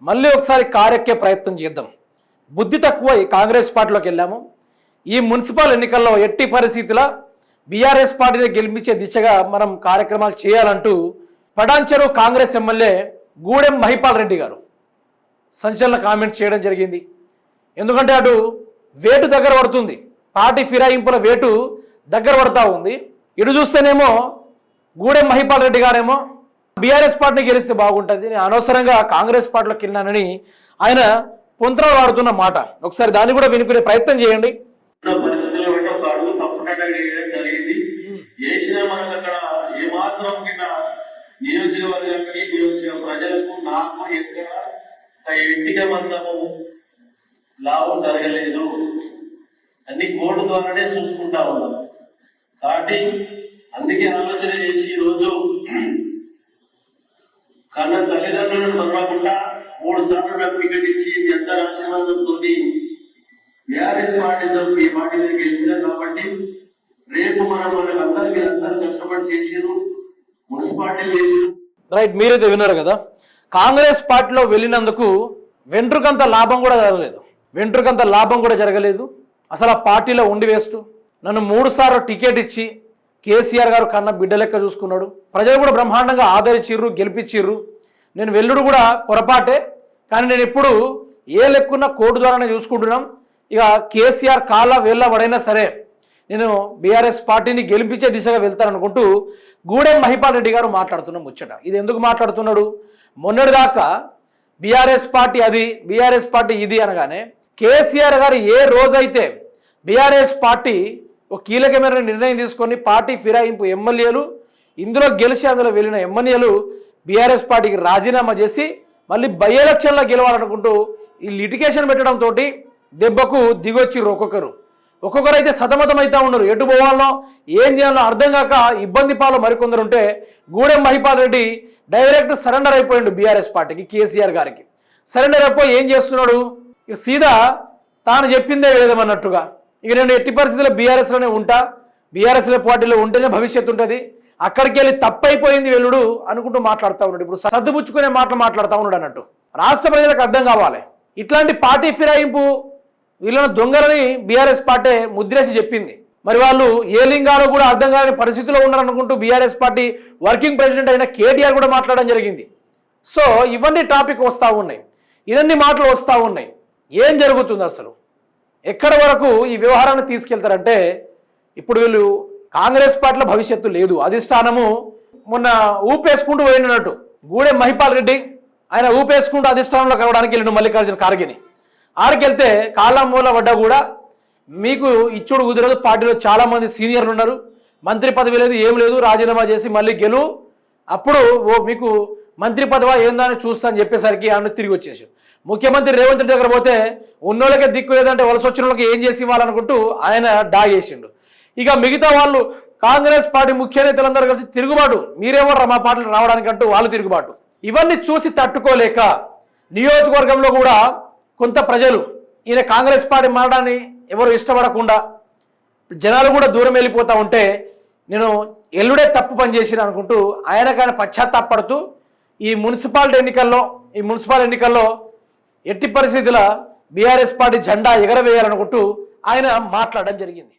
మళ్ళీ ఒకసారి కారెక్కే ప్రయత్నం చేద్దాం. బుద్ధి తక్కువ కాంగ్రెస్ పార్టీలోకి వెళ్ళాము. ఈ మున్సిపల్ ఎన్నికల్లో ఎట్టి పరిస్థితుల బీఆర్ఎస్ పార్టీని గెలిపించే దిశగా మనం కార్యక్రమాలు చేయాలంటూ పటాన్చెరు కాంగ్రెస్ ఎమ్మెల్యే గూడెం మహిపాల్ రెడ్డి గారు సంచలన కామెంట్స్ చేయడం జరిగింది. ఎందుకంటే అటు వేటు దగ్గర పడుతుంది, పార్టీ ఫిరాయింపుల వేటు దగ్గర పడతా ఉంది. ఇటు చూస్తేనేమో గూడెం మహిపాల్ రెడ్డి గారేమో బీఆర్ఎస్ పార్టీని గెలిస్తే బాగుంటుంది, నేను అనవసరంగా కాంగ్రెస్ పార్టీలోకి వెళ్ళినానని ఆయన పొంతనాలు వాడుతున్న మాట. ఒకసారి దాన్ని కూడా వినుకునే ప్రయత్నం చేయండి. ప్రజలకు నాకు ఎక్కడ ఇంటికి బంధము లాభం జరగలేదు, అన్ని కోర్టు ద్వారానే చూసుకుంటా ఉన్నాం. కాబట్టి అందుకే ఆలోచన చేసి ఈరోజు కన్న తల్లిదండ్రులను మరవకుండా 3 సార్లు నాకు టికెట్ ఇచ్చి మీ అందరి ఆశీర్వాదంతో బీఆర్ఎస్ పార్టీ పార్టీలో గెలిచినాం. కాబట్టి రేపు మనకు అందరూ కష్టపడి చేసిరు, మున్సిపాలిటీలు చేసిరు. రైట్, మీరైతే విన్నారు కదా. కాంగ్రెస్ పార్టీలో వెళ్ళినందుకు వెంట్రుకంత లాభం కూడా జరగలేదు. అసలు ఆ పార్టీలో ఉండి వేస్ట్. నన్ను 3 సార్లు టికెట్ ఇచ్చి కేసీఆర్ గారు కన్నా బిడ్డ లెక్క చూసుకున్నాడు. ప్రజలు కూడా బ్రహ్మాండంగా ఆదరించిర్రు, గెలిపించిర్రు. నేను వెళ్ళుడు కూడా పొరపాటే, కానీ నేను ఎప్పుడు ఏ లెక్కున్న కోర్టు ద్వారానే చూసుకుంటున్నాం. ఇక కేసీఆర్ కాళ్ళ వేళ్ళ పడైనా సరే నేను బీఆర్ఎస్ పార్టీని గెలిపించే దిశగా వెళ్తాను అనుకుంటూ గూడెం మహిపాల్ రెడ్డి గారు మాట్లాడుతున్న ముచ్చట. ఇది ఎందుకు మాట్లాడుతున్నాడు? మొన్నటిదాకా బీఆర్ఎస్ పార్టీ అది, బీఆర్ఎస్ పార్టీ ఇది అనగానే కేసీఆర్ గారు ఏ రోజైతే బీఆర్ఎస్ పార్టీ ఒక కీలకమైన నిర్ణయం తీసుకొని పార్టీ ఫిరాయింపు ఎమ్మెల్యేలు, ఇందులో గెలిచి అందులో వెళ్ళిన ఎమ్మెల్యేలు బీఆర్ఎస్ పార్టీకి రాజీనామా చేసి మళ్ళీ బై ఎలక్షన్లో గెలవాలనుకుంటూ ఈ లిటిగేషన్ పెట్టడంతో దెబ్బకు దిగొచ్చిర్రు. ఒక్కొక్కరు అయితే సతమతం అవుతా ఉన్నారు. ఎటు పోవాలో ఏం చేయాలో అర్థం కాక ఇబ్బంది పాలు మరికొందరు ఉంటే గూడెం మహిపాల్ రెడ్డి డైరెక్ట్ సరెండర్ అయిపోయాడు బీఆర్ఎస్ పార్టీకి, కేసీఆర్ గారికి. సరెండర్ అయిపోయి ఏం చేస్తున్నాడు? ఇక సీదా తాను చెప్పిందే వేదమన్నట్టుగా, ఇక నేను ఎట్టి పరిస్థితుల్లో బీఆర్ఎస్లోనే ఉంటా, బీఆర్ఎస్లో పార్టీలో ఉంటేనే భవిష్యత్తు ఉంటుంది, అక్కడికి వెళ్ళి తప్పైపోయింది వెల్లుడు అనుకుంటూ మాట్లాడుతూ ఉన్నాడు. ఇప్పుడు సర్దుపుచ్చుకునే మాట్లాడుతూ ఉన్నాడు అన్నట్టు. రాష్ట్ర ప్రజలకు అర్థం కావాలి, ఇట్లాంటి పార్టీ ఫిరాయింపు వీళ్ళను దొంగలని బీఆర్ఎస్ పార్టీ ముద్రేసి చెప్పింది. మరి వాళ్ళు ఏ లింగాలో కూడా అర్థం కాని పరిస్థితిలో ఉన్నారనుకుంటూ బీఆర్ఎస్ పార్టీ వర్కింగ్ ప్రెసిడెంట్ అయిన కేటీఆర్ కూడా మాట్లాడడం జరిగింది. సో ఇవన్నీ టాపిక్ వస్తూ ఉన్నాయి, ఇవన్నీ మాటలు వస్తూ ఉన్నాయి. ఏం జరుగుతుంది అసలు? ఎక్కడి వరకు ఈ వ్యవహారాన్ని తీసుకెళ్తారంటే, ఇప్పుడు వీళ్ళు కాంగ్రెస్ పార్టీలో భవిష్యత్తు లేదు, అధిష్టానము మొన్న ఊపేసుకుంటూ పోయినట్టు గూడెం మహిపాల్ రెడ్డి ఆయన ఊపేసుకుంటూ అధిష్టానంలో కలవడానికి వెళ్ళిన మల్లికార్జున ఖార్గేని. ఆడికెళ్తే కాలం మూల పడ్డా కూడా మీకు ఇచ్చుడు కుదరదు, పార్టీలో చాలామంది సీనియర్లు ఉన్నారు, మంత్రి పదవి లేదు, ఏం లేదు, రాజీనామా చేసి మళ్ళీ గెలువు, అప్పుడు మీకు మంత్రి పదవా ఏందని చూస్తా అని చెప్పేసరికి ఆయన తిరిగి వచ్చేసి ముఖ్యమంత్రి రేవంత్ రెడ్డి దగ్గర పోతే ఉన్నోళ్ళకే దిక్కు లేదంటే వలస వచ్చిన వాళ్ళకి ఏం చేసి ఇవ్వాలనుకుంటూ ఆయన డాగేసిండు. ఇక మిగతా వాళ్ళు కాంగ్రెస్ పార్టీ ముఖ్య నేతలందరూ కలిసి తిరుగుబాటు, మీరేమో మా పార్టీలు రావడానికంటూ వాళ్ళు తిరుగుబాటు. ఇవన్నీ చూసి తట్టుకోలేక నియోజకవర్గంలో కూడా కొంత ప్రజలు ఈయన కాంగ్రెస్ పార్టీ మారడాన్ని ఎవరు ఇష్టపడకుండా జనాలు కూడా దూరం వెళ్ళిపోతూ ఉంటే నేను ఎల్లుడే తప్పు పని చేసిన అనుకుంటూ ఆయన కానీ పశ్చాత్తాపడుతూ ఈ మున్సిపల్ ఎన్నికల్లో ఎట్టి పరిస్థితుల బీఆర్ఎస్ పార్టీ జెండా ఎగరవేయాలనుకుంటూ ఆయన మాట్లాడడం జరిగింది.